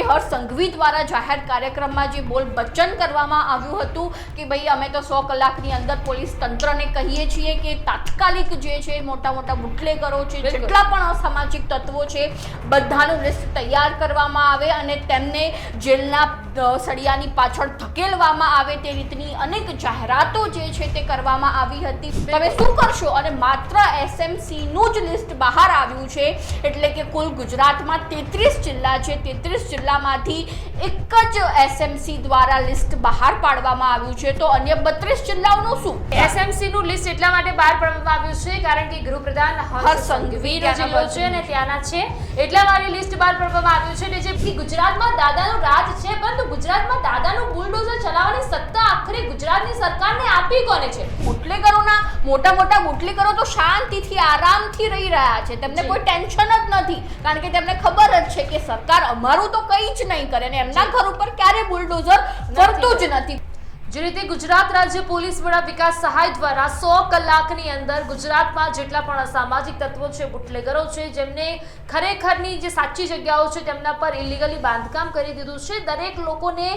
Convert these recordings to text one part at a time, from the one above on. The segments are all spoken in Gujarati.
કે હર્ષ સંઘવી દ્વારા જાહેર કાર્યક્રમમાં જે બોલ બચ્ચન કરવામાં આવ્યું હતું કે ભાઈ અમે તો 100 કલાકની અંદર પોલીસ તંત્રને કહીએ છીએ કે તાત્કાલિક જે છે મોટા મોટા બુટલેગરો છે, જેટલા પણ અસામાજિક તત્વો છે બધાનું લિસ્ટ તૈયાર કરવામાં આવે અને તેમને જેલના સળિયાની પાછળ ધકેલવામાં આવે તે રીતની અનેક જાહેરાતો જે છે તે કરવામાં આવી હતી. તમે શું કરશો? અને માત્ર SMC નું જ લિસ્ટ બહાર આવ્યું છે, એટલે કે કુલ ગુજરાતમાં 33 જિલ્લા છે, 33 જિલ્લામાંથી એક જ SMC દ્વારા લિસ્ટ બહાર પાડવામાં આવ્યું છે. તો અન્ય 32 જિલ્લાઓનું શું? SMC નું લિસ્ટ એટલા માટે બહાર પાડવામાં આવ્યું છે કારણ કે ગૃહપ્રધાન હર્ષ સંઘવીનો જિલ્લો છે અને ત્યાંના છે, એટલા માટે લિસ્ટ બહાર પાડવામાં આવ્યું છે. જે ગુજરાતમાં દાદાનું રાજ છે, પરંતુ ગુજરાતમાં દાદાનું બુલડોઝર ચલાવવાની સત્તા આખરે ગુજરાતની સરકારને આપી કોને છે? બુટલેગરોના મોટા બુટલેગરો તો શાંતિથી આરામથી રહી રહ્યા છે, તેમને કોઈ ટેન્શન જ નથી, કારણ કે તેમને ખબર જ છે કે સરકાર અમારું તો કંઈ જ નહીં કરે અને એમના ઘર ઉપર ક્યારે બુલડોઝર ફરતું જ નથી. જે રીતે ગુજરાત રાજ્ય પોલીસ વડા વિકાસ સહાય દ્વારા 100 કલાકની અંદર ગુજરાતમાં જેટલા પણ અસામાજિક તત્વો છે, બુટલેગરો છે, જેમને ખરેખરની જે સાચી જગ્યાઓ છે તેમના પર ઇલીગલી બાંધકામ કરી દીધું છે, દરેક લોકોને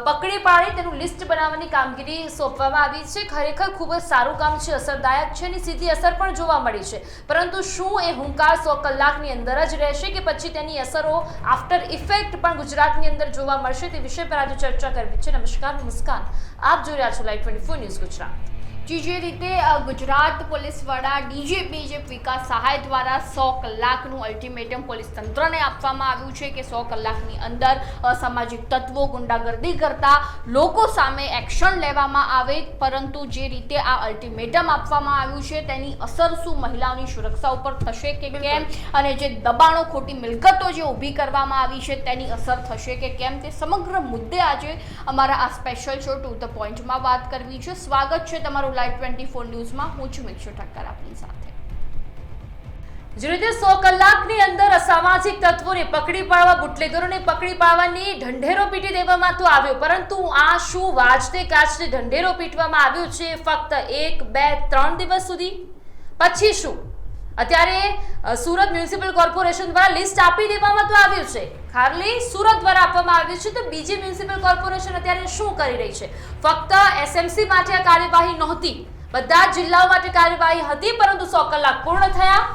પકડી પાડી તેનું લિસ્ટ બનાવવાની કામગીરી સોંપવામાં આવી છે. ખરેખર ખૂબ જ સારું કામ છે, અસરદાયક છે અને સીધી અસર પણ જોવા મળી છે. પરંતુ શું એ હુંકાર 100 કલાકની અંદર જ રહેશે કે પછી તેની અસરો આફ્ટર ઇફેક્ટ પણ ગુજરાતની અંદર જોવા મળશે? તે વિષય પર આજે ચર્ચા કરવી છે. નમસ્કાર, મુસ્કાન, આપ જોઈ રહ્યા છો લાઈવ 24 ન્યૂઝ ગુજરાત. જે રીતે ગુજરાત પોલીસ વડા DGP વિકાસ સહાય દ્વારા 100 કલાકનું અલ્ટિમેટમ પોલીસ તંત્રને આપવામાં આવ્યું છે કે 100 કલાકની અંદર અસામાજિક તત્વો ગુંડાગર્દી કરતા લોકો સામે એક્શન લેવામાં આવે. પરંતુ જે રીતે આ અલ્ટિમેટમ આપવામાં આવ્યું છે તેની અસર શું મહિલાઓની સુરક્ષા ઉપર થશે કે કેમ, અને જે દબાણો, ખોટી મિલકતો જે ઊભી કરવામાં આવી છે તેની અસર થશે કે કેમ, તે સમગ્ર મુદ્દે આજે અમારા આ સ્પેશિયલ શો ટુ ધ પોઈન્ટમાં વાત કરવી છે. સ્વાગત છે તમારું લાઈવ 24 ન્યૂઝમાં. હું છું મિક્ષુ ઠક્કર આપની સાથે. જે રીતે 100 કલાકની અંદર અસામાજિક તત્વોને પકડી પાડવા, બુટલેગરોને પકડી પાડવાની ઢંઢેરો પીટી દેવામાં તો આવ્યો, પરંતુ આ શું વાજતે ગાજતે ઢંઢેરો પીટવામાં આવ્યું છે ફક્ત 1, 2, 3 દિવસ સુધી? પછી શું? અત્યારે સુરત મ્યુનિસિપલ કોર્પોરેશન દ્વારા લિસ્ટ આપી દેવામાં તો આવ્યું છે, ખાલી સુરત દ્વારા આપવામાં આવ્યું છે, તો બીજી મ્યુનિસિપલ કોર્પોરેશન અત્યારે શું કરી રહી છે? ફક્ત SMC માટે આ કાર્યવાહી નહોતી, બધા જિલ્લાઓ માટે કાર્યવાહી હતી, પરંતુ 100 કલાક પૂર્ણ થયા,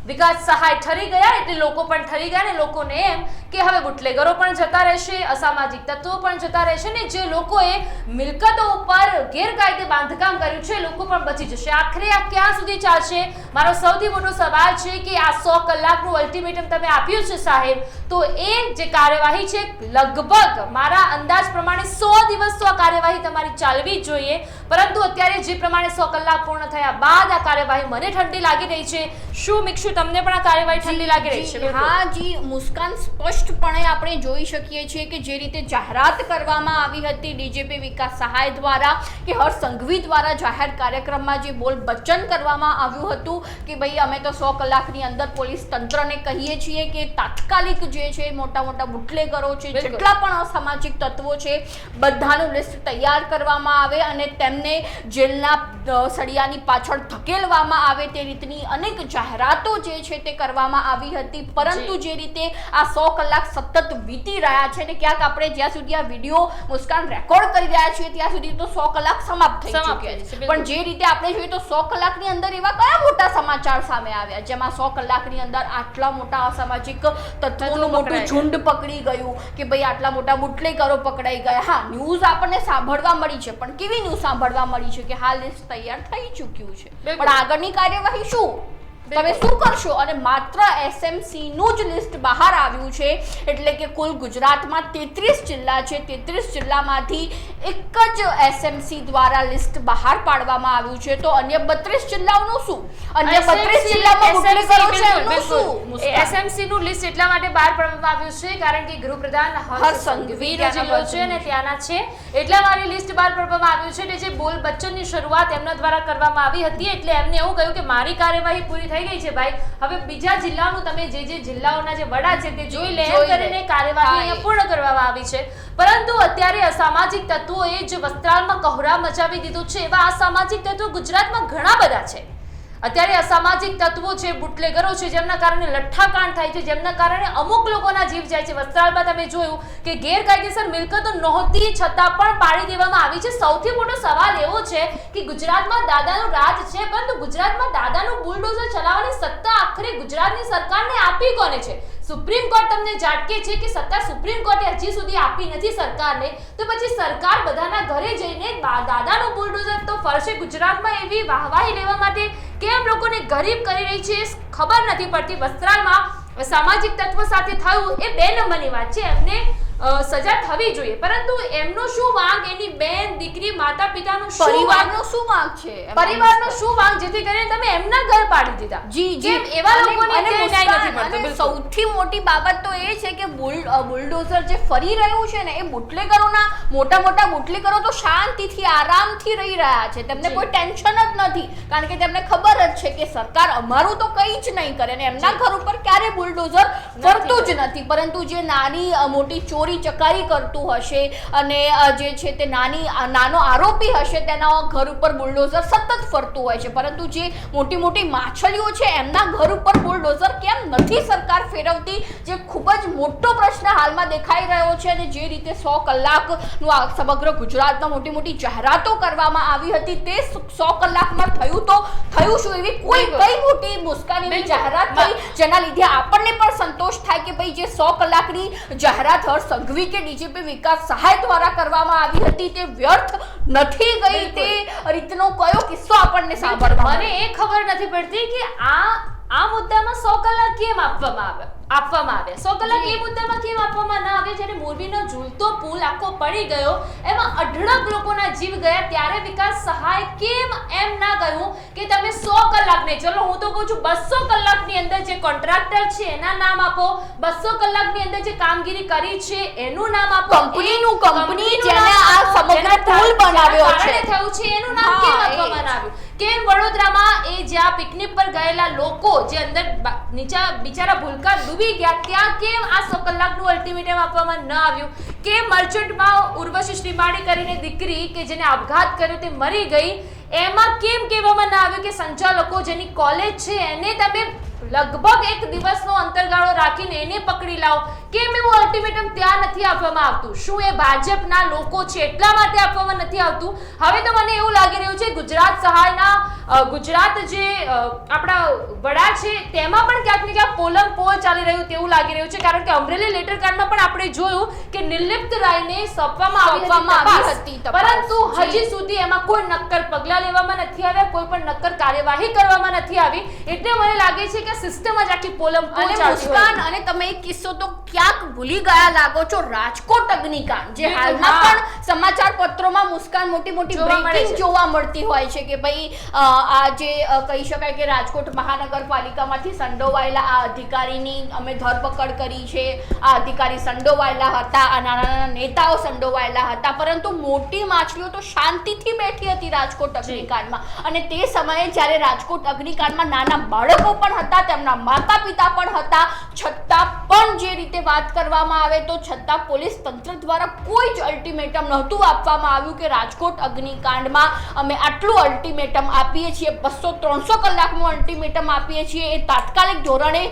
વિકાસ સહાય ઠરી ગયા એટલે લોકો પણ ઠરી ગયા, ને લોકોને એમ કે હવે બુટલેગરો પણ જતા રહેશે, અસામાજિક તત્વો પણ જતા રહેશે, ને જે લોકોએ મિલકતો ઉપર ગેરકાયદે બાંધકામ કર્યું છે લોકો પણ બચી જશે. આખરે આ ક્યાં સુધી ચાલશે? મારો સૌથી મોટો સવાલ છે કે આ 100 કલાકનું અલ્ટિમેટમ તમે આપ્યું છે સાહેબ, તો એ જે કાર્યવાહી છે લગભગ મારા અંદાજ પ્રમાણે 100 દિવસ તો આ કાર્યવાહી તમારી ચાલવી જ જોઈએ, પરંતુ અત્યારે જે પ્રમાણે 100 કલાક પૂર્ણ થયા બાદ આ કાર્યવાહી મને ઠંડી લાગી રહી છે. શું મિક્ષુ, તમને પણ આ કાર્યવાહી ઠંડી લાગી રહી છે? હા જી મુસ્કાન, સ્પષ્ટપણે આપણે જોઈ શકીએ છીએ કે જે રીતે જાહેરાત કરવામાં આવી હતી DGP વિકાસ સહાય દ્વારા કે હર્ષ સંઘવી દ્વારા જાહેર કાર્યક્રમમાં જે બોલ બચ્ચન કરવામાં આવ્યું હતું કે ભાઈ અમે તો 100 કલાકની અંદર પોલીસ તંત્રને કહીએ છીએ કે તાત્કાલિક જે છે મોટા બુટલેગરો છે, જેટલા પણ અસામાજિક તત્વો છે બધાનું લિસ્ટ તૈયાર કરવામાં આવે અને તેમને જેલના સળિયાની પાછળ ધકેલવામાં આવે તે રીતની અનેક જાહેરાતો જે છે તે કરવામાં આવી હતી. પરંતુ જે રીતે આ 100 કલાક સતત વીતી રહ્યા છે ને ક્યાંક આપણે જ્યાં સુધી આ વિડીયો મુસ્કાન રેકોર્ડ કરી રહ્યા છીએ ત્યાં સુધી તો 100 કલાક સમાપ્ત થઈ ચૂક્યા છે, પણ જે રીતે આપણે જોઈએ તો 100 કલાકની અંદર એવા કયા મોટા સમાચાર સામે આવ્યા જેમાં 100 કલાકની અંદર આટલા મોટા અસામાજિક તત્વોનું મોટું ઝુંડ પકડી ગયું કે ભાઈ આટલા મોટા બુટલેગરો પકડાઈ ગયા? હા, ન્યૂઝ આપણને સાંભળવા મળી છે, પણ કેવી ન્યૂઝ સાંભળવા મળી છે કે હા લિસ્ટ તૈયાર થઈ ચૂક્યું છે, પણ આગળની કાર્યવાહી શું? તમે શું કરશો? અને માત્ર SMC નું જ લિસ્ટ બહાર આવ્યું છે, એટલે કે કુલ ગુજરાતમાં 33 જિલ્લા છે, 33 જિલ્લામાંથી એક જ SMC દ્વારા લિસ્ટ બહાર પાડવામાં આવ્યું છે. તો અન્ય 32 જિલ્લાઓનું શું? અન્ય 32 જિલ્લામાં બુટલેગરો છે એમનું શું? SMC નું લિસ્ટ એટલા માટે બહાર પાડવામાં આવ્યું છે કારણ કે ગૃહપ્રધાન હર્ષ સંઘવીનો જિલ્લો છે અને ત્યાંના છે, એટલા માટે લિસ્ટ બહાર પાડવામાં આવ્યું છે. એટલે જે બોલ બચ્ચનની શરૂઆત એમના દ્વારા કરવામાં આવી હતી, એટલે એમને એવું કહ્યું કે મારી કાર્યવાહી પૂરી થઈ ગઈ છે ભાઈ, હવે બીજા જિલ્લાનું તમે જે જિલ્લાઓના જે વડા છે તે જોઈ લે કરીને કાર્યવાહી પૂર્ણ કરવામાં આવી છે. પરંતુ અત્યારે અસામાજિક તત્વોએ જે વસ્ત્રાલમાં કહોરા મચાવી દીધું છે, એવા અસામાજિક તત્વો ગુજરાતમાં ઘણા બધા છે. અત્યારે અસામાજિક તત્વો છે, બુટલેગરો છે, જેમના કારણે લઠ્ઠાકાંડ થાય છે, જેમના કારણે અમુક લોકોના જીવ જાય છે. વસ્ત્રાલમાં તમે જોયું કે ગેરકાયદેસર મિલકતો નહોતી છતાં પણ પાડી દેવામાં આવી છે. સૌથી મોટો સવાલ એવો છે કે ગુજરાતમાં દાદાનું રાજ છે, પરંતુ ગુજરાતમાં દાદાનું બુલડોઝર ચલાવવાની સત્તા આખરે ગુજરાતની સરકારને આપી કોને છે? સુપ્રીમ કોર્ટ તમને ઝાટકે છે કે સત્તા સુપ્રીમ કોર્ટે હજી સુધી આપી નથી સરકારને, તો પછી સરકાર બધાના ઘરે જઈને દાદાનું બુલડોઝર તો ફરશે ગુજરાતમાં એવી વાહવાહી લેવા માટે કેમ લોકોને ગરીબ કરી રહી છે ખબર નથી પડતી. વસ્ત્રાલમાં સામાજિક તત્વ સાથે થયું એ 2 નંબરની વાત છે. એમને સજા થવી જોઈએ, પરંતુ એમનો શું વાંક, એની બેન, દીકરી, માતા પિતાનું શું, પરિવારનો શું વાંક છે? પરિવારનો શું વાંક, જેથી કરીને તમે એમના ઘર પાડી દીધા? જી એવા લોકોને ન્યાય નથી મળતો. અને બિલકુલ. સૌથી મોટી બાબત તો એ છે કે બુલડોઝર જે ફરી રહ્યું છે ને, એ બુટલેગરોના મોટા બુટલેગરો તો શાંતિથી આરામથી રહી રહ્યા છે. તેમને કોઈ ટેન્શન જ નથી, કારણ કે તેમને ખબર જ છે કે સરકાર અમારું તો કંઈ જ નહીં કરે, અને એમના ઘર ઉપર ક્યારે બુલડોઝર ફરતું જ નથી. પરંતુ જે નાની મોટી ચોરી ચકારી કરતું હશે અને જે છે તે નાનો આરોપી હશે, તેના ઘર ઉપર બુલડોઝર સતત ફરતું હોય છે. પરંતુ જે મોટી માછલીઓ છે, એમના ઘર ઉપર બુલડોઝર કેમ નથી સરકાર ફેરવતી, જે ખૂબ જ મોટો પ્રશ્ન હાલમાં દેખાઈ રહ્યો છે. અને જે રીતે 100 કલાકનું આ સમગ્ર ગુજરાતમાં મોટી જાહેરાતો કરવામાં આવી હતી, તે 100 કલાકમાં થયું શું? એવી કઈ મોટી મુસ્કાનીની જાહેરાત થઈ જેના લીધે આપણને પણ સંતોષ થાય કે ભાઈ જે 100 કલાકની જાહેરાત હર્ષ સંઘવી કે ડીજીપી વિકાસ સહાય દ્વારા કરવામાં આવી હતી, તે વ્યર્થ નથી ગઈ. તે રીતનો કયો કિસ્સો આપણને સાંભળવા? મને એ ખબર નથી પડતી કે આ મુદ્દામાં 100 કલાક કેમ આપવામાં આવ્યા. 100 કલાક એ મુદ્દામાં કેમ આપવામાં ના આવે? જ્યારે મોરબીનો ઝૂલતો પુલ આખો પડી ગયો, એમાં અઢળક લોકોના જીવ ગયા, ત્યારે વિકાસ સહાય કેમ એમ ના કહ્યું કે તમે 100 કલાક નહીં, ચલો હું તો કહું છું 200 કલાકની અંદર જે કોન્ટ્રાક્ટર છે એના નામ આપો, 200 કલાકની અંદર જે કામગીરી કરી છે એનું નામ આપો, કંપની જેને આ સમગ્ર પુલ બનાવ્યો છે થયું છે એનું નામ કેમ આપવામાં ના આવ્યું? કેમ વડોદરામાં એ જ્યાં પિકનિક પર ગયેલા લોકો જે અંદર નીચે બિચારા ભૂલકા ડૂબી ગયા, ત્યાં કેમ આ 100 કલાકનું અલ્ટિમેટમ આપવામાં ન આવ્યું? કેમ મર્ચન્ટમાં ઉર્વશી શ્રીમાળી કરીને દીકરી કે જેને આપઘાત કર્યો તે મરી ગઈ, એમાં કેમ કહેવામાં ના આવ્યું કે સંચાલકો જેની કોલેજ છે એને તમે લગભગ 1 દિવસનો અંતરગાળો રાખીને એને પકડી લાવો? કેમ એવું અલ્ટિમેટમ ત્યાં નથી આપવામાં આવતું? શું એ ભાજપના લોકો છે એટલા માટે આપવામાં નથી આવતું? હવે તો મને એવું લાગી રહ્યું છે ગુજરાત સહાયના ગુજરાત જે આપણા વડા છે તેમાં પણ ક્યાંક ને ક્યાંક પોલમ પોલ ચાલી રહ્યું તેવું લાગી રહ્યું છે. કારણ કે અમરેલી લેટર કાર્ડમાં પણ આપણે જોયું કે નિર્લિપ્ત રાયને સોંપવામાં આવી હતી, પરંતુ હજી સુધી એમાં કોઈ નક્કર પગલાં લેવામાં નથી આવ્યા, કોઈ પણ નક્કર કાર્યવાહી કરવામાં નથી આવી. એટલે મને લાગે છે કે સિસ્ટમ જ આખી પોલમ પોલ ચાલતી હોય. અને તમે એક કિસ્સો તો ક્યાંક ભૂલી ગયા લાગો છો, રાજકોટ અગ્નિકાંડ, જે હાલમાં પણ સમાચાર પત્રોમાં મુસ્કાન મોટી બ્રેકિંગ જોવા મળતી હોય છે કે ભાઈ આ જે કહી શકાય કે રાજકોટ મહાનગરપાલિકામાંથી સંડોવાયેલા આ અધિકારીની અમે ધરપકડ કરી છે. આ અધિકારી સંડોવાયેલા હતા, આ નાના નેતાઓ સંડોવાયેલા હતા, પરંતુ મોટી માછલીઓ તો શાંતિથી બેઠી હતી રાજકોટ અગ્નિકાંડમાં. અને તે સમયે જ્યારે રાજકોટ અગ્નિકાંડમાં નાના બાળકો પણ હતા, તેમના માતા પિતા પણ હતા, છતાં પણ જે રીતે વાત કરવામાં આવે તો છતાં પોલીસ તંત્ર દ્વારા કોઈ જ અલ્ટિમેટમ નહોતું આપવામાં આવ્યું કે રાજકોટ અગ્નિકાંડમાં અમે આટલું અલ્ટિમેટમ આપીએ છીએ, 200-300 કલાકનું અલ્ટિમેટમ આપીએ છીએ, એ તાત્કાલિક ધોરણે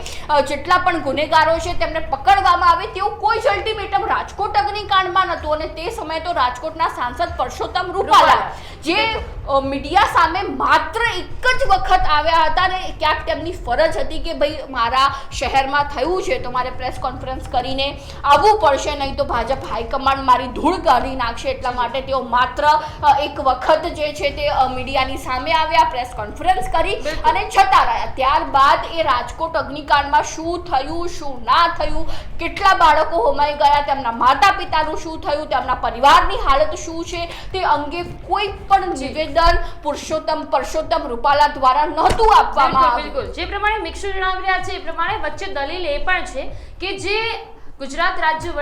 જેટલા પણ ગુનેગારો છે તેમને પકડવામાં આવે, તેવું કોઈ જ અલ્ટિમેટમ રાજકોટ અગ્નિકાંડમાં નહોતું. અને તે સમયે તો રાજકોટના સાંસદ પરસોત્તમ રૂપાલા જે મીડિયા સામે માત્ર એક જ વખત આવ્યા હતા, અને ક્યાંક તેમની ફરજ હતી કે ભાઈ મારા શહેરમાં થયું છે તો મારે પ્રેસ કોન્ફરન્સ કરીને આવવું પડશે, નહીં તો ભાજપ હાઈકમાન્ડ મારી ધૂળ કાઢી નાખશે. એટલા માટે તેઓ માત્ર એક વખત જે છે તે મીડિયાની સામે આવ્યા, પ્રેસ કોન્ફરન્સ કરી અને જતા રહ્યા. ત્યારબાદ એ રાજકોટ અગ્નિકાંડમાં શું થયું, શું ના થયું, કેટલા બાળકો હોમાઈ ગયા, તેમના માતા પિતાનું શું થયું, તેમના પરિવારની હાલત શું છે, તે અંગે કોઈ પણ નિવેદન પરસોત્તમ રૂપાલા દ્વારા નહોતું આપવામાં આવ્યું. બિલકુલ જે પ્રમાણે મિક્ષુ જણાવી રહ્યા છે એ પ્રમાણે વચ્ચે દલીલ એ પણ છે કે જે ગુજરાત રાજ્ય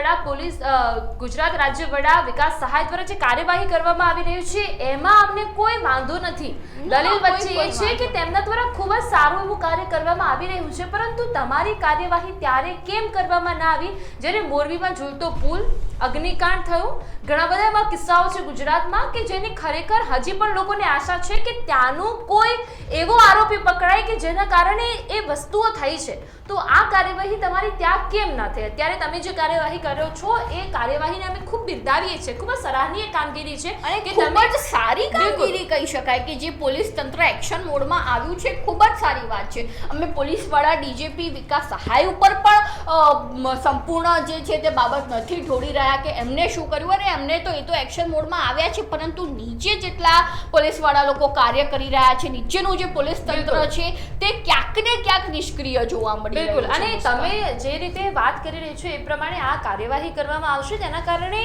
વડા વિકાસ સહાય દ્વારા જે કાર્યવાહી કરવામાં આવી રહી છે એમાં અમને કોઈ વાંધો નથી. દલીલ વચ્ચે એ છે કે તેમના દ્વારા ખૂબ જ સારું એવું કાર્ય કરવામાં આવી રહ્યું છે, પરંતુ તમારી કાર્યવાહી ત્યારે કેમ કરવામાં ના આવી જ્યારે મોરબીમાં ઝૂલતો પુલ, અગ્નિકાંડ થયું, ઘણા બધા એવા કિસ્સાઓ છે ગુજરાતમાં કે જેની ખરેખર હજી પણ લોકોને આશા છે કે ત્યાંનું કોઈ એવો આરોપી પકડાય કે જેના કારણે એ વસ્તુઓ થઈ છે. તો આ કાર્યવાહી તમારી ત્યાં કેમ ના થઈ? અત્યારે તમે જે કાર્યવાહી કર્યો છો એ કાર્યવાહીને અમે ખૂબ બિરદાવીએ છીએ, ખૂબ જ સરાહનીય કામગીરી છે અને ખૂબ જ સારી કામગીરી કહી શકાય કે જે પોલીસ તંત્ર એક્શન મોડમાં આવ્યું છે, ખૂબ જ સારી વાત છે. અમે પોલીસવાળા ડીજીપી વિકાસ સહાય ઉપર પણ સંપૂર્ણ જે છે તે બાબત નથી ઢોળી રહ્યા કે એમને શું કર્યું, અને એમને તો એ તો એક્શન મોડમાં આવ્યા છે, પરંતુ નીચે જેટલા પોલીસવાળા લોકો કાર્ય કરી રહ્યા છે, નીચેનું જે પોલીસ તંત્ર છે તે ક્યાંક ને ક્યાંક નિષ્ક્રિય જોવા મળે. બિલકુલ. અને તમે જે રીતે વાત કરી રહી છો એ પ્રમાણે આ કાર્યવાહી કરવામાં આવશે તેના કારણે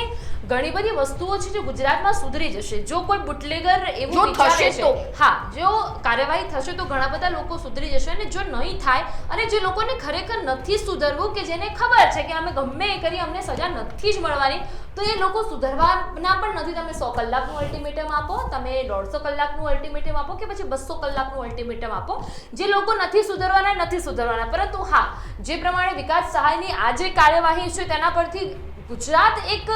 ઘણી બધી વસ્તુઓ છે જે ગુજરાતમાં સુધરી જશે. જો કોઈ બુટલેગર એવું વિચારે છે, હા, જો કાર્યવાહી થશે તો ઘણા બધા લોકો સુધરી જશે, અને જો નહીં થાય અને જે લોકોને ખરેખર નથી સુધરવું, કે જેને ખબર છે કે અમે ગમે એ કરી અમને સજા નથી જ મળવાની, તો એ લોકો સુધરવાના પણ નથી. તમે 100 કલાકનું અલ્ટિમેટમ આપો, તમે 150 કલાકનું અલ્ટિમેટમ આપો, કે પછી 200 કલાકનું અલ્ટિમેટમ આપો, જે લોકો નથી સુધરવાના. પરંતુ હા, જે પ્રમાણે વિકાસ સહાયની આ જે કાર્યવાહી છે તેના પરથી ગુજરાત એક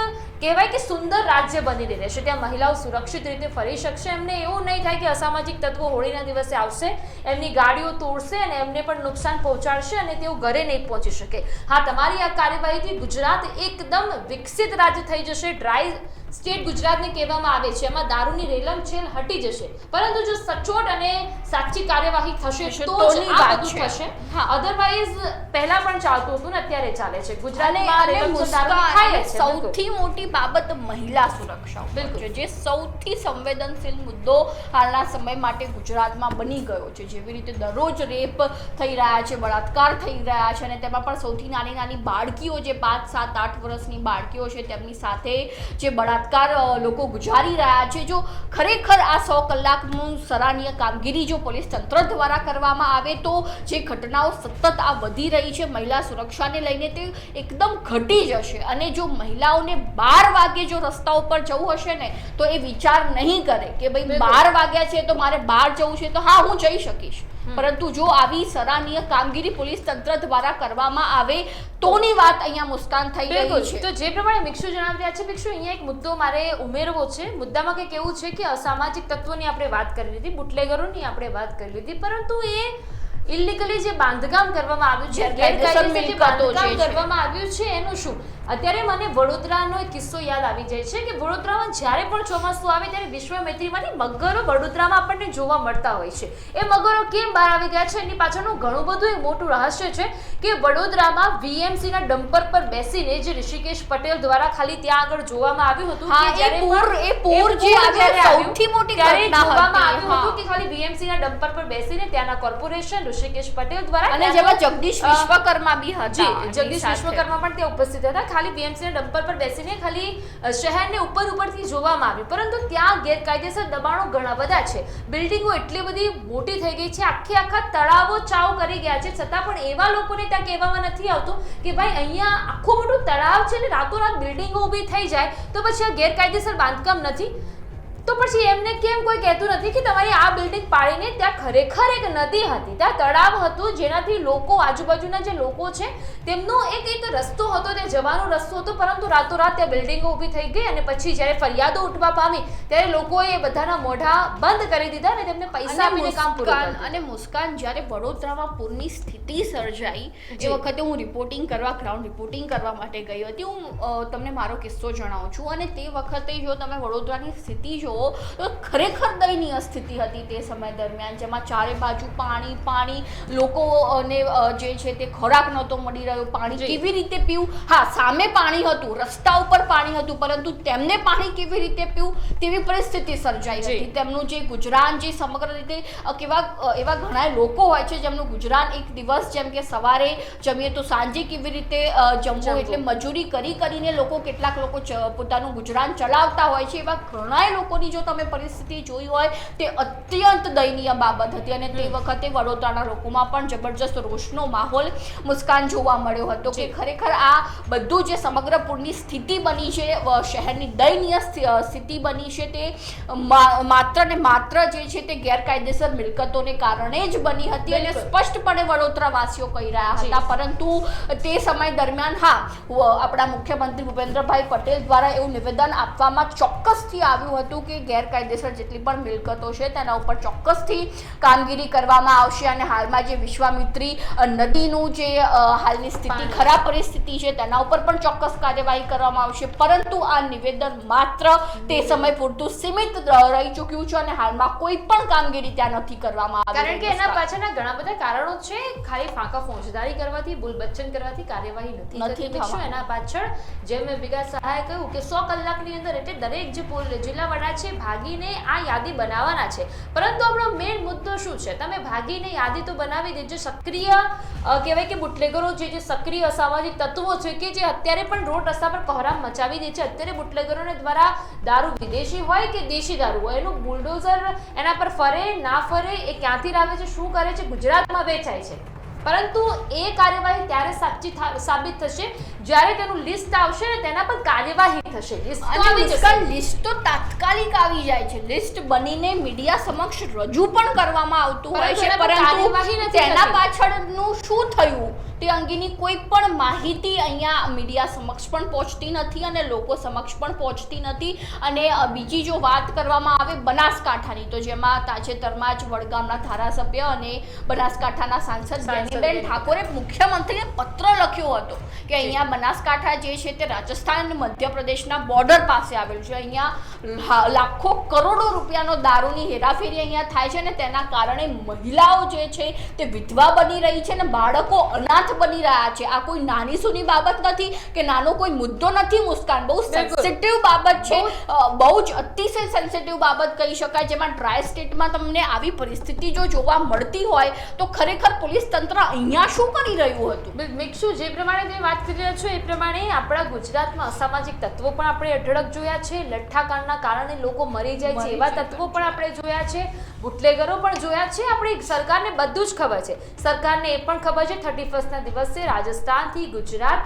કહેવાય કે સુંદર રાજ્ય બની રહેશે. ત્યાં મહિલાઓ સુરક્ષિત રીતે ફરી શકશે. એમને એવું નહીં થાય કે અસામાજિક તત્વો હોળીના દિવસે આવશે, એમની ગાડીઓ તોડશે અને એમને પણ નુકસાન પહોંચાડશે અને તેઓ ઘરે નહીં પહોંચી શકે. હા, તમારી આ કાર્યવાહીથી ગુજરાત એકદમ વિકસિત રાજ્ય થઈ જશે. ડ્રાય સ્ટેટ ગુજરાતને કહેવામાં આવે છે. એમાં દારૂની રેલમછેલ હટી જશે, પરંતુ જો સચોટ અને સાચી કાર્યવાહી થશે તો જ આ બધું થશે. અધરવાઇઝ પહેલા પણ ચાલતું હતું ને અત્યારે ચાલે છે ગુજરાતમાં રેલમછેલ થાય છે. સૌથી મોટી બાબત મહિલા સુરક્ષા છે, જે સૌથી સંવેદનશીલ મુદ્દો હાલના સમય માટે ગુજરાતમાં બની ગયો છે. જેવી રીતે દરરોજ રેપ થઈ રહ્યા છે, બળાત્કાર થઈ રહ્યા છે, અને તેમાં પણ સૌથી નાની નાની બાળકીઓ જે 5, 7, 8 વર્ષની બાળકીઓ છે તેમની સાથે જે બળાત્કાર લોકો ગુજારી રહ્યા છે. જો ખરેખર આ 100 કલાકનું સરાહનીય કામગીરી જો પોલીસ તંત્ર દ્વારા કરવામાં આવે તો જે ઘટનાઓ સતત આ વધી રહી છે મહિલા સુરક્ષાને લઈને તે એકદમ ઘટી જશે. અને જો મહિલાઓને 12 વાગે જો રસ્તા ઉપર જવું હશે ને તો એ વિચાર નહીં કરે કે ભાઈ 12 વાગ્યા છે તો મારે બહાર જવું છે, તો હા હું જઈ શકીશ. પરંતુ જો આવી સરાહનીય કામગીરી પોલીસ તંત્ર દ્વારા કરવામાં આવે તોની વાત અહીંયા મુસ્કાન થઈ રહી છે. તો જે પ્રમાણે મિક્ષુ જણાવી રહ્યા છે, મિક્ષુ અહીંયા એક મુદ્દો મારે ઉમેરવો છે. મુદ્દામાં કંઈક એવું છે કે અસામાજિક તત્વોની આપણે વાત કરી લીધી, બુટલેગરોની આપણે વાત કરી લીધી, પરંતુ એ ઇલીગલી જે બાંધકામ કરવામાં આવ્યું છે, ગેરકાયદેસર જે બાંધકામ કરવામાં આવ્યું છે એનું શું? અત્યારે મને વડોદરાનો એક કિસ્સો યાદ આવી જાય છે કે વડોદરામાં જ્યારે પણ ચોમાસું આવે ત્યારે વિશ્વામિત્રીમાંથી મગરો વડોદરામાં આપણને જોવા મળતા હોય છે. એ મગરો કેમ બહાર આવી ગયા છે એની પાછળનું ઘણું બધું એક મોટું રહસ્ય છે કે વડોદરામાં વીએમસીના ડમ્પર પર બેસીને જે ઋષિકેશ પટેલ દ્વારા ખાલી ત્યાં આગળ જોવામાં આવ્યું હતું કે જ્યારે પૂર જે સૌથી મોટી ઘટના જોવામાં આવ્યું હતું કે ખાલી વીએમસીના ડમ્પર પર બેસીને ત્યાંના કોર્પોરેશન ઋષિકેશ પટેલ દ્વારા, અને જેમાં જગદીશ વિશ્વકર્મા બી હતા, જગદીશ વિશ્વકર્મા પણ ત્યાં ઉપસ્થિત હતા, ખાલી બીએમસી ના ડમ્પર પર બેસીને ખાલી શહેરને ઉપરથી જોવામાં આવ્યું. પરંતુ ત્યાં ગેરકાયદેસર દબાણો ઘણા બધા છે, બિલ્ડિંગો એટલી બધી મોટી થઈ ગઈ છે, આખા તળાવો ચાવ કરી ગયા છે, છતાં પણ એવા લોકોને ત્યાં કહેવામાં નથી આવતું કે ભાઈ અહીંયા આખું મોટું તળાવ છે ને રાતોરાત બિલ્ડિંગો ઊભી થઈ જાય તો પછી આ ગેરકાયદેસર બાંધકામ નથી. તો પછી એમને કેમ કોઈ કહેતું નથી કે તમારી આ બિલ્ડિંગ પાડીને ત્યાં ખરેખર એક નદી હતી, ત્યાં તળાવ હતું, જેનાથી લોકો, આજુબાજુના જે લોકો છે તેમનો એક રસ્તો હતો, ત્યાં જવાનો રસ્તો હતો, પરંતુ રાતોરાત ત્યાં બિલ્ડિંગો ઊભી થઈ ગઈ. અને પછી જ્યારે ફરિયાદો ઉઠવા પામી ત્યારે લોકોએ બધાના મોઢા બંધ કરી દીધા અને તેમને પૈસા આપીને કામ પૂરું કર્યું. અને મુસ્કાન, જ્યારે વડોદરામાં પૂરની સ્થિતિ સર્જાઈ એ વખતે હું ગ્રાઉન્ડ રિપોર્ટિંગ કરવા માટે ગઈ હતી. હું તમને મારો કિસ્સો જણાવું છું. અને તે વખતે જો તમે વડોદરાની સ્થિતિ જો તો ખરેખર દયનીય સ્થિતિ હતી તે સમય દરમિયાન, જેમાં ચારે બાજુ પાણી, લોકોને જે છે તે ખોરાક નહોતો મળી રહ્યો, પાણી કેવી રીતે પીવું? હા, સામે પાણી હતું, રસ્તા ઉપર પાણી હતું, પરંતુ તેમને પાણી કેવી રીતે પીવું તેવી પરિસ્થિતિ સર્જાઈ હતી. તેમનું જે ગુજરાન, જે સમગ્ર રીતે એવા ઘણા લોકો હોય છે જેમનું ગુજરાન એક દિવસ, જેમ કે સવારે જમીએ તો સાંજે કેવી રીતે જમવું, એટલે મજૂરી કરીને કેટલાક લોકો પોતાનું ગુજરાન ચલાવતા હોય છે. એવા ઘણા લોકો વખતની જો તમે પરિસ્થિતિ જોઈ હોય તે અત્યંત દયનીય બાબત હતી અને તે વખતે વડોદરાના લોકોમાં પણ જબરજસ્ત રોષનો માહોલ મુસ્કાન જોવા મળ્યો હતો કે ખરેખર આ બધું જે સમગ્ર પૂરની સ્થિતિ બની છે, શહેરની દયનીય સ્થિતિ બની છે, તે માત્ર ને માત્ર જે છે તે ગેરકાયદેસર મિલકતોને કારણે જ બની હતી અને સ્પષ્ટપણે વડોદરાવાસીઓ કહી રહ્યા હતા. પરંતુ તે સમય દરમિયાન આપણા મુખ્યમંત્રી ભૂપેન્દ્રભાઈ પટેલ દ્વારા એવું નિવેદન આપવામાં ચોક્કસથી આવ્યું હતું કે ગેરકાયદેસર જેટલી પણ મિલકતો છે તેના ઉપર ચોક્કસથી કામગીરી કરવામાં આવશે અને હાલમાં જે વિશ્વામિત્રી નદીનું જે હાલની સ્થિતિ ખરાબ પરિસ્થિતિ છે તેના ઉપર પણ ચોક્કસ કાર્યવાહી કરવામાં આવશે. પરંતુ આ નિવેદન માત્ર તે સમય પૂરતું સીમિત રહી ચૂક્યું છે અને હાલમાં કોઈ પણ કામગીરી ત્યાં નથી કરવામાં આવી. કારણ કે એના પાછળના ઘણા બધા કારણો છે. ખાલી ફાંકા ફોજદારી કરવાથી, ભૂલબચ્ચન કરવાથી કાર્યવાહી નથી થતી. એના પાછળ જેમ વિકાસ સહાયે કહ્યું કે 100 કલાકની અંદર એટલે દરેક જે જિલ્લા વડા છે ભાગીને આ યાદી બનાવવાના છે. પરંતુ આપણો મેઇન મુદ્દો શું છે? તમે ભાગીને યાદી તો બનાવી દેજો. સક્રિય કહેવાય કે બુટલેગરો જે સક્રિય અસામાજિક તત્વો છે કે જે અત્યારે પણ રોડ રસ્તા પર કોહરામ મચાવી દે છે. અત્યારે બુટલેગરોને દ્વારા દારૂ વિદેશી હોય કે દેશી દારૂ હોય એનું બુલડોઝર એના પર ફરે ના ફરે, એ ક્યાંથી લાવે છે, શું કરે છે, ગુજરાતમાં વેચાય છે. પરંતુ એ કાર્યવાહી ત્યારે સાચી સાબિત થશે જ્યારે તેનું લિસ્ટ આવશે ને તેના પર કાર્યવાહી થશે. લિસ્ટ તો તાત્કાલિક આવી જાય છે, લિસ્ટ બનીને મીડિયા સમક્ષ રજૂ પણ કરવામાં આવતું હોય છે, પરંતુ તેના પાછળનું શું થયું તે અંગેની કોઈ પણ માહિતી અહીંયા મીડિયા સમક્ષ પણ પહોંચતી નથી અને લોકો સમક્ષ પણ પહોંચતી નથી. અને બીજી જો વાત કરવામાં આવે બનાસકાંઠાની, તો જેમાં તાજેતરમાં જ વડગામના ધારાસભ્ય અને બનાસકાંઠાના સાંસદ બેન ઠાકોરે મુખ્યમંત્રીને પત્ર લખ્યો હતો કે અહીંયા બનાસકાંઠા જે છે તે રાજસ્થાન અને મધ્યપ્રદેશના બોર્ડર પાસે આવેલું છે. અહીંયા લાખો કરોડો રૂપિયાનો દારૂની હેરાફેરી અહીંયા થાય છે અને તેના કારણે મહિલાઓ જે છે તે વિધવા બની રહી છે અને બાળકો અનાથ બની રહ્યા છે. આ કોઈ નાની સૂની બાબત નથી કે નાનો કોઈ મુદ્દો નથી મુસ્કાન, બહુ સેન્સિટિવ બાબત છે, બહુ જ અતિશય સેન્સિટિવ બાબત કહી શકાય. જેમાં ટ્રાય સ્ટેટમાં તમને આવી પરિસ્થિતિ જો જોવા મળતી હોય તો ખરેખર પોલીસ તંત્ર અહીંયા શું કરી રહ્યું હતું? મિક્ષુ, જે પ્રમાણે તમે વાત કરી રહ્યા છો એ પ્રમાણે આપણા ગુજરાતમાં અસામાજિક તત્વો પણ આપણે અઢળક જોયા છે. લઠ્ઠાકાંડના કારણે લોકો મરી જાય છે એવા તત્વો પણ આપણે જોયા છે, બુટલેગરો પણ જોયા છે. આપણી સરકારને બધું જ ખબર છે. સરકારને એ પણ ખબર છે 31ના દિવસે રાજસ્થાનથી ગુજરાત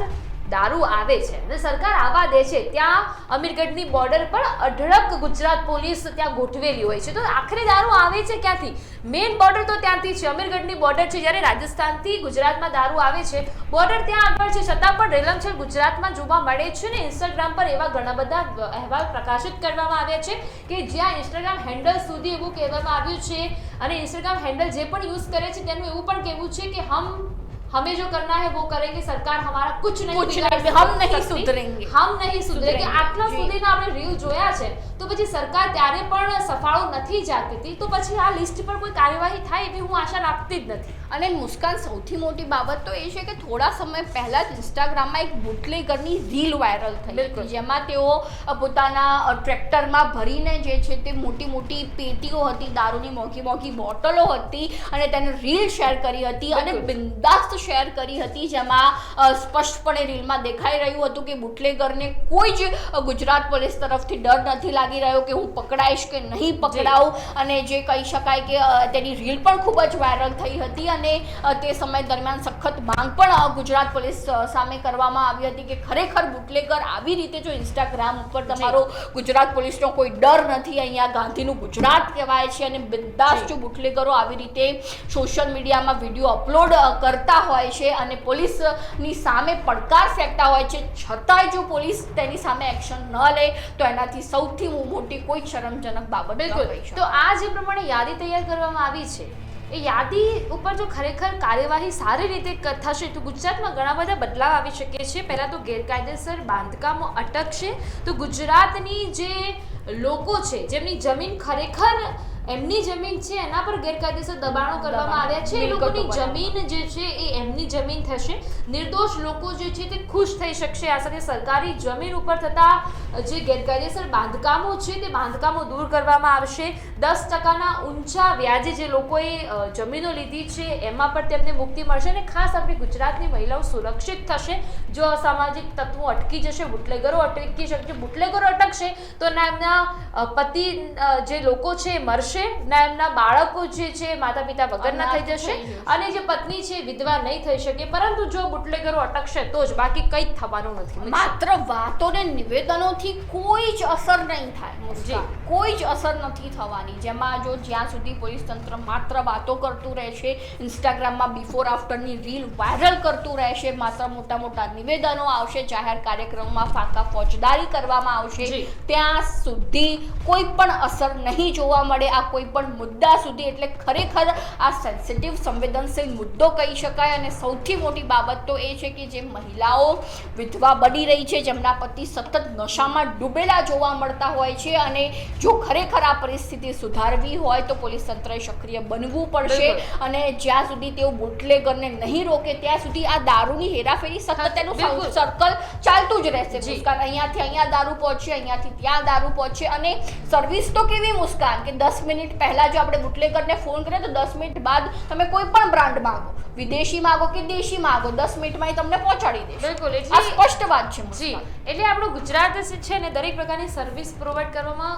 દારૂ આવે છે અને સરકાર આવા દે છે. ત્યાં અમીરગઢની બોર્ડર પર અઢળક ગુજરાત પોલીસ ત્યાં ગોઠવેલી હોય છે. તો આખરે દારૂ આવે છે ક્યાંથી? મેઇન બોર્ડર તો ત્યાંથી છે, અમીરગઢની બોર્ડર છે. જ્યારે રાજસ્થાનથી ગુજરાતમાં દારૂ આવે છે, બોર્ડર ત્યાં આગળ છે, છતાં પણ રેલમછેલ ગુજરાતમાં જોવા મળે છે. ને ઇન્સ્ટાગ્રામ પર એવા ઘણા બધા અહેવાલ પ્રકાશિત કરવામાં આવ્યા છે કે જ્યાં ઇન્સ્ટાગ્રામ હેન્ડલ સુધી એવું કહેવામાં આવ્યું છે અને ઇન્સ્ટાગ્રામ હેન્ડલ જે પણ યુઝ કરે છે તેનું એવું પણ કહેવું છે કે हमें जो करना है वो करेंगे, सरकार हमारा कुछ नहीं हम नहीं सुधरेंगे. કે આટલા સુધીના આપણે રીલ જોયા છે તો પછી સરકાર ત્યારે પણ સફાળો નથી જાગતી, તો પછી આ લિસ્ટ પર કોઈ કાર્યવાહી થાય એવી હું આશા રાખતી જ નથી. અને મુસ્કાન, સૌથી મોટી બાબત તો એ છે કે થોડા સમય પહેલા જ ઇન્સ્ટાગ્રામમાં એક બુટલેગરની રીલ વાયરલ થઈ હતી જેમાં તેઓ પોતાના ટ્રેક્ટરમાં ભરીને જે છે તે મોટી મોટી પેટીઓ હતી, દારૂની મોંઘી મોંઘી બોટલો હતી અને તેને રીલ શેર કરી હતી અને બિંદાસ્ત શેર કરી હતી. જેમાં સ્પષ્ટપણે રીલમાં દેખાઈ રહ્યું હતું કે બુટલેગરને કોઈ જ ગુજરાત પોલીસ તરફથી ડર નથી લાગી રહ્યો કે હું પકડાઈશ કે નહીં પકડાઉં. અને જે કહી શકાય કે તેની રીલ પણ ખૂબ જ વાયરલ થઈ હતી અને તે સમય દરમિયાન સખત માંગ પણ ગુજરાત પોલીસ સામે કરવામાં આવી હતી કે ખરેખર બુટલેગર આવી રીતે જો ઇન્સ્ટાગ્રામ ઉપર તમારો ગુજરાત પોલીસનો કોઈ ડર નથી, અહીંયા ગાંધીનું ગુજરાત કહેવાય છે અને બિંદાસ જો બુટલેગરો આવી રીતે સોશિયલ મીડિયામાં વિડીયો અપલોડ કરતા હોય છે અને પોલીસની સામે પડકાર ફેંકતા હોય છે, છતાંય જો પોલીસ તેની સામે એક્શન ન લે તો એનાથી સૌથી મોટી કોઈ શરમજનક બાબત. બિલકુલ. તો આ જે પ્રમાણે યાદી તૈયાર કરવામાં આવી છે એ યાદી ઉપર જો ખરેખર કાર્યવાહી સારી રીતે થશે તો ગુજરાતમાં ઘણા બધા બદલાવ આવી શકે છે. પહેલાં તો ગેરકાયદેસર બાંધકામો અટકશે, તો ગુજરાતની જે લોકો છે જેમની જમીન ખરેખર એમની જમીન છે એના પર ગેરકાયદેસર દબાણો કરવામાં આવ્યા છે. એ લોકોની જમીન જે છે એ એમની જમીન થશે. નિર્દોષ લોકો જે છે તે ખુશ થઈ શકશે. આ સાથે સરકારી જમીન ઉપર થતા જે ગેરકાયદેસર બાંધકામો છે તે બાંધકામો દૂર કરવામાં આવશે. 10%ના ઊંચા વ્યાજે જે લોકોએ જમીનો લીધી છે એમાં પણ તેમને મુક્તિ મળશે. અને ખાસ આપણી ગુજરાતની મહિલાઓ સુરક્ષિત થશે જો અસામાજિક તત્વો અટકી જશે, બુટલેગરો અટકી શકશે. બુટલેગરો અટકશે તો ના એમના પતિ જે લોકો છે એ મરશે, ના એમના બાળકો જે છે માતા પિતા વગરના થઈ જશે, અને જે પત્ની છે વિધવા નહીં થઈ શકે. પરંતુ જો બુટલેગરો અટકશે તો જ, બાકી કંઈ જ થવાનું નથી. માત્ર વાતો ને નિવેદનોથી કોઈ જ અસર નહીં થાય, કોઈ જ અસર નથી થવાની. જેમાં જો જ્યાં સુધી પોલીસ તંત્ર માત્ર વાતો કરતું રહેશે, ઇન્સ્ટાગ્રામમાં બિફોર આફ્ટરની રીલ વાયરલ કરતું રહેશે, માત્ર મોટા મોટા નિવેદનો આવશે, જાહેર કાર્યક્રમમાં ફાંકા ફોજદારી કરવામાં આવશે, ત્યાં સુધી કોઈ પણ અસર નહીં જોવા મળે આ કોઈ પણ મુદ્દા સુધી. એટલે ખરેખર આ સેન્સિટિવ સંવેદનશીલ મુદ્દો કહી શકાય. અને સૌથી મોટી બાબત તો એ છે કે જે મહિલાઓ વિધવા બની રહી છે, જેમના પતિ સતત નશામાં ડૂબેલા જોવા મળતા હોય છે, અને જો ખરેખર આ પરિસ્થિતિ સુધારવી હોય તો પોલીસ તંત્રએ સક્રિય બનવું પડશે. અને જ્યાં સુધી તેઓ બુટલેગરને નહીં રોકે ત્યાં સુધી આ દારૂની હેરાફેરી સતત તેનું સર્કલ ચાલતું જ રહેશે. મુસ્કાન અહીંયાથી અહીંયા દારૂ પહોંચે, અહીંયાથી ત્યાં દારૂ પહોંચે. અને સર્વિસ તો કેવી મુસ્કાન કે 10 મિનિટ પહેલા જો આપણે બુટલેગરને ફોન કરીએ તો 10 મિનિટ બાદ તમે કોઈ પણ બ્રાન્ડ માંગો, વિદેશી માંગો કે દેશી માંગો, 10 મિનિટમાં તમને પહોંચાડી દેશે. બિલકુલ, આ સ્પષ્ટ વાત છે. જી, એટલે આપણું ગુજરાત છે ને દરેક પ્રકારની સર્વિસ પ્રોવાઈડ કરવામાં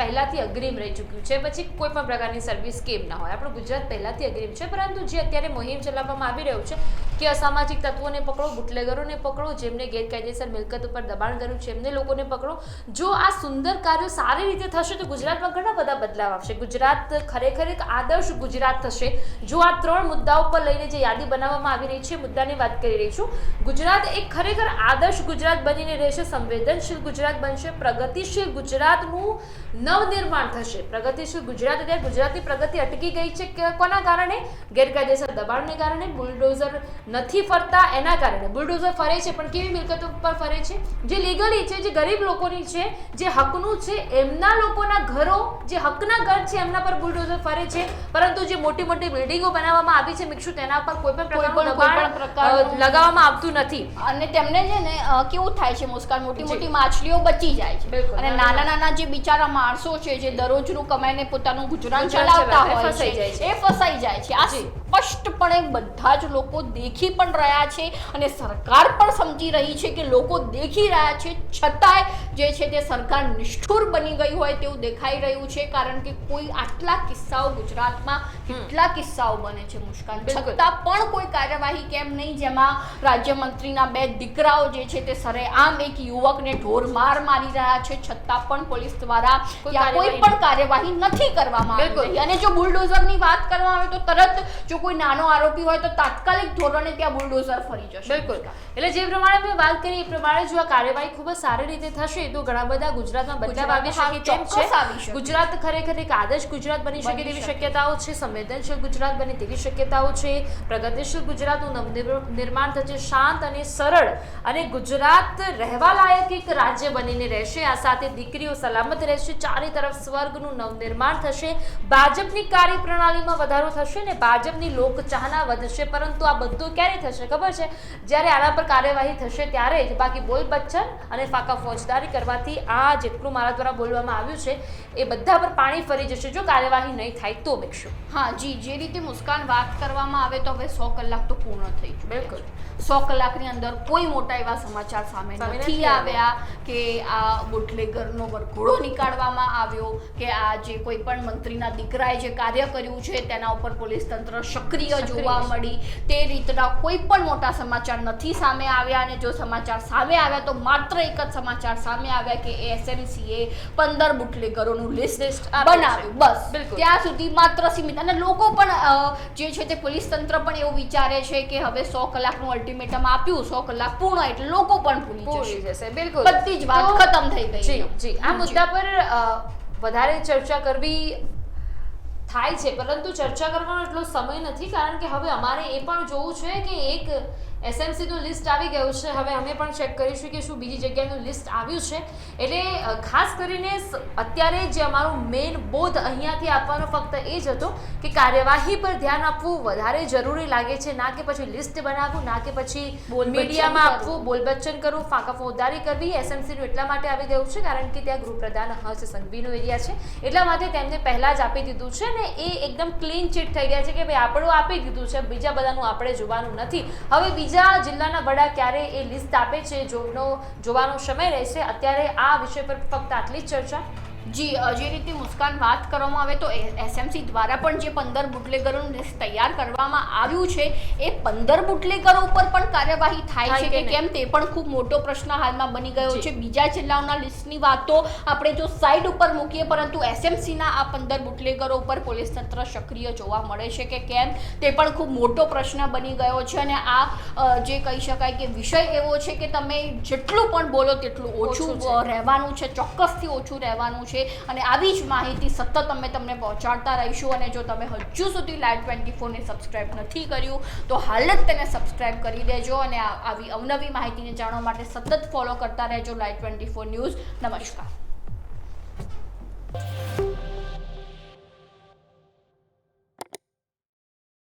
પહેલાથી અગ્રીમ રહી ચૂક્યું છે. પછી કોઈ પણ પ્રકારની સર્વિસ કેમ ના હોય, આપણું ગુજરાત પહેલાથી અગ્રીમ છે. પરંતુ જે અત્યારે મુહિમ ચલાવવામાં આવી રહ્યું છે કે અસામાજિક તત્વોને પકડો, બુટલેગરોને પકડો, જેમને ગેરકાયદેસર મિલકત ઉપર દબાણ કર્યું છે એમને લોકોને પકડો. જો આ સુંદર કાર્યો સારી રીતે થશે તો ગુજરાતમાં ઘણા બધા બદલાવ આવશે. ગુજરાત ખરેખર એક આદર્શ ગુજરાત થશે જો આ 3 મુદ્દાઓ પર લઈને જે યાદી બનાવવામાં આવી રહી છે, મુદ્દાની વાત કરી રહી છું. ગુજરાત એક ખરેખર આદર્શ ગુજરાત બનીને રહેશે, સંવેદનશીલ ગુજરાત બનશે, પ્રગતિશીલ ગુજરાતનું નવનિર્માણ થશે. પ્રગતિશીલ ગુજરાત, એટલે ગુજરાતની પ્રગતિ અટકી ગઈ છે કે કોના કારણે? ગેરકાયદેસર દબાણને કારણે. બુલડોઝર નથી ફરતા એના કારણે. બુલડોઝર ફરે છે પણ કેવી મિલકતો પર ફરે છે? જે લીગલી છે, જે ગરીબ લોકોની છે, જે હકનું છે, એમના લોકોના ઘરો, જે હકના ઘર છે એમના પર બુલડોઝર ફરે છે. પરંતુ જે મોટી મોટી બિલ્ડિંગો બનાવવામાં આવી છે મિક્ષુ, તેના પર કોઈ પણ પ્રકારનું દબાણ લગાવવામાં આવતું નથી. અને તેમને છે ને કેવું થાય છે મુસ્કાન, મોટી મોટી માછલીઓ બચી જાય છે, અને નાના નાના જે બિચારા માણસો છે જે દરરોજનું કમાઈને પોતાનું ગુજરાન ચલાવતા હોય છે એ ફસાઈ જાય છે. આ સ્પષ્ટપણે બધા જ લોકો દેખી પણ રહ્યા છે, અને સરકાર પણ સમજી રહી છે કે લોકો દેખી રહ્યા છે, છતાંય જે છે તે સરકાર નિષ્ઠુર બની ગઈ હોય તેવું દેખાઈ રહ્યું છે. કારણ કે કોઈ આટલા કિસ્સાઓ ગુજરાતમાં કેટલા કિસ્સાઓ બને છે મુસ્કાન, છતાં પણ કોઈ કાર્યવાહી કેમ નહીં? જેમાં રાજ્યમંત્રીના 2 દીકરાઓ જે છે તે સરેઆમ એક યુવકને ઢોર માર મારી રહ્યા છે, છતાં પણ પોલીસ દ્વારા કોઈ પણ કાર્યવાહી નથી કરવામાં આવી રહી. અને જો બુલડોઝરની વાત કરવામાં આવે તો તરત જો કોઈ નાનો આરોપી હોય તો તાત્કાલિક ધોરણે ત્યાં બુલડોઝર ફરી જશે. બિલકુલ, એટલે જે પ્રમાણે મેં વાત કરી એ પ્રમાણે જો આ કાર્યવાહી ખૂબ જ સારી રીતે થશે તો ઘણા બધા ગુજરાતમાં બદલાવ આવી શકે તેમ છે. ગુજરાત ખરેખર એક આદર્શ ગુજરાત બની શકે તેવી શક્યતાઓ છે, સંવેદનશીલ ગુજરાત બને તેવી શક્યતાઓ છે, પ્રગતિશીલ ગુજરાતનું નવનિર્માણ થશે, શાંત અને સરળ અને ગુજરાત રહેવા લાયક એક રાજ્ય બનીને રહેશે. આ સાથે દીકરીઓ સલામત રહેશે, ચારે તરફ સ્વર્ગનું નવનિર્માણ થશે, ભાજપની કાર્યપ્રણાલીમાં વધારો થશે ને ભાજપની લોકચાહના વધશે. પરંતુ આ બધું ક્યારે થશે ખબર છે? જ્યારે આના પર કાર્યવાહી થશે ત્યારે જ. બાકી બોલ બચ્ચન અને ફાકા ફોજદારી કરવાથી આ જેટલું મારા દ્વારા બોલવામાં આવ્યું છે એ બધા પર પાણી ફરી જશે જો કાર્યવાહી નહીં થાય તો. મિક્ષુ, હા જી, જે રીતે મુસ્કાન વાત કરવામાં આવે તો હવે 100 કલાક તો પૂર્ણ થઈ ગયું. બિલકુલ, 100 કલાકની અંદર કોઈ મોટા એવા સમાચાર સામે નથી આવ્યા કે આ બુટલેગરનો વરઘોડો નીકાળવામાં આવ્યો, કે આ જે કોઈ પણ મંત્રીના દીકરાએ જે કાર્ય કર્યું છે તેના ઉપર પોલીસ તંત્ર સક્રિય જોવા મળી, તે રીતના કોઈ પણ મોટા સમાચાર નથી સામે આવ્યા. અને જો સમાચાર સામે આવ્યા તો માત્ર એક જ સમાચાર સામે આવ્યા કે એસએમસીએ 15 બુટલેગરોનું લિસ્ટ બનાવ્યું, બસ ત્યાં સુધી માત્ર સીમિત. અને લોકો પણ જે છે તે પોલીસ તંત્ર પણ એવું વિચારે છે કે હવે 100 કલાકનું અલ્ટિમેટમ આપ્યું, 100 કલાક પૂર્ણ એટલે લોકો પણ ભૂલી જશે. બિલકુલ, બધી જ વાત ખતમ થઈ ગઈ. જી જી, આ મુદ્દા પર વધારે ચર્ચા કરવી થાય છે પરંતુ ચર્ચા કરવાનો એટલો સમય નથી, કારણ કે હવે અમારે એ પણ જોવું છે કે એસએમસી નું લિસ્ટ આવી ગયું છે. હવે અમે પણ ચેક કરીશું કે શું બીજી જગ્યાનું લિસ્ટ આવ્યું છે. એટલે ખાસ કરીને અત્યારે જે અમારું મેઇન બોધ અહીંયાથી આપવાનો ફક્ત એ જ હતો કે કાર્યવાહી પર ધ્યાન આપવું વધારે જરૂરી લાગે છે, ના કે પછી લિસ્ટ બનાવવું, ના કે પછી મીડિયામાં આપવું, બોલબચ્ચન કરવું, ફાંકા ફોજદારી કરવી. એસએમસીનું એટલા માટે આવી ગયું છે કારણ કે ત્યાં ગૃહપ્રધાન હર્ષ સંઘવીનો એરિયા છે, એટલા માટે તેમને પહેલા જ આપી દીધું છે ને એ એકદમ ક્લીન ચીટ થઈ ગયા છે કે ભાઈ આપણું આપી દીધું છે, બીજા બધાનું આપણે જોવાનું નથી. હવે બીજા જિલ્લાના વડા ક્યારે એ લિસ્ટ આપે છે જોવાનો સમય રહેશે. અત્યારે આ વિષય પર ફક્ત આટલી જ ચર્ચા. જી, જે રીતે મુસ્કાન વાત કરવામાં આવે તો એસએમસી દ્વારા પણ જે 15 બુટલેગરોનું લિસ્ટ તૈયાર કરવામાં આવ્યું છે એ 15 બુટલેગરો ઉપર પણ કાર્યવાહી થાય છે કે કેમ તે પણ ખૂબ મોટો પ્રશ્ન હાલમાં બની ગયો છે. બીજા જિલ્લાઓના લિસ્ટની વાતો આપણે જો સાઈડ ઉપર મૂકીએ, પરંતુ એસએમસીના આ 15 બુટલેગરો ઉપર પોલીસ તંત્ર સક્રિય જોવા મળે છે કે કેમ તે પણ ખૂબ મોટો પ્રશ્ન બની ગયો છે. અને આ જે કહી શકાય કે વિષય એવો છે કે તમે જેટલું પણ બોલો તેટલું ઓછું રહેવાનું છે, ચોક્કસથી ઓછું રહેવાનું છે. અને આવી જ માહિતી સતત અમે તમને પહોંચાડતા રહીશું. અને જો તમે હજુ સુધી લાઈવ 24 ને સબસ્ક્રાઇબ નથી કર્યું તો હાલ જ તેને સબસ્ક્રાઇબ કરી દેજો અને આવી અવનવી માહિતીને જાણવા માટે સતત ફોલો કરતા રહેજો લાઈવ 24 ન્યૂઝ. નમસ્કાર.